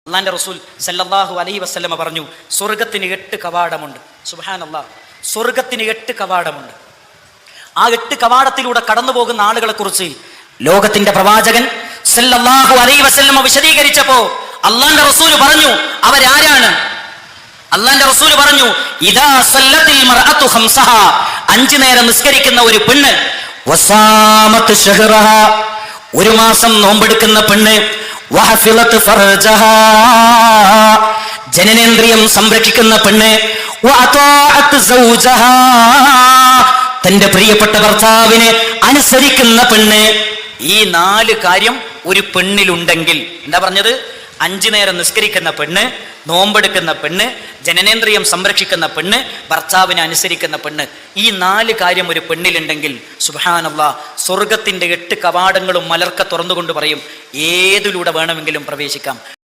അള്ളാന്റെ റസൂൽ സല്ലല്ലാഹു അലൈഹി വസല്ലമ പറഞ്ഞു, സ്വർഗത്തിന് 8 കവാടമുണ്ട്. സുബ്ഹാനല്ലാഹ്, സ്വർഗത്തിന് 8 കവാടമുണ്ട്. ആ 8 കവാടത്തിലൂടെ കടന്നു പോകുന്ന ആളുകളെ കുറിച്ച് ലോകത്തിന്റെ പ്രവാചകൻ സല്ലല്ലാഹു അലൈഹി വസല്ലമ വിശദീകരിച്ചപ്പോ അള്ളാന്റെ റസൂൽ പറഞ്ഞു, അവരാരാണ്? അള്ളാന്റെ റസൂൽ പറഞ്ഞു, ഇദാ സല്ലത്തിൽ മർഅതു ഖംസഹ, 5 നേരം നിസ്കരിക്കുന്ന ഒരു പെണ്ണ്, വസാമത്ത് ശഹ്റഹ, 1 മാസം നോമ്പെടുക്കുന്ന പെണ്ണ്, വഹഫിളത് ഫർജഹ, ജനനേന്ദ്രിയം സംരക്ഷിക്കുന്ന പെണ്ണ്, വഅതാഅത് സൗജഹ, തന്റെ പ്രിയപ്പെട്ട ഭർത്താവിനെ അനുസരിക്കുന്ന പെണ്ണ്. ഈ 4 കാര്യം ഒരു പെണ്ണിലുണ്ടെങ്കിൽ, എന്താ പറഞ്ഞത്? 5 നേരം നിസ്കരിക്കുന്ന പെണ്ണ്, നോമ്പെടുക്കുന്ന പെണ്ണ്, ജനനേന്ദ്രിയം സംരക്ഷിക്കുന്ന പെണ്ണ്, ഭർത്താവിനെ അനുസരിക്കുന്ന പെണ്ണ്. ഈ 4 കാര്യം ഒരു പെണ്ണിലുണ്ടെങ്കിൽ സുബ്ഹാനല്ലാഹ്, സ്വർഗത്തിന്റെ 8 കവാടങ്ങളും മലർക്ക തുറന്നുകൊണ്ട് പറയും, ഏതിലൂടെ വേണമെങ്കിലും പ്രവേശിക്കാം.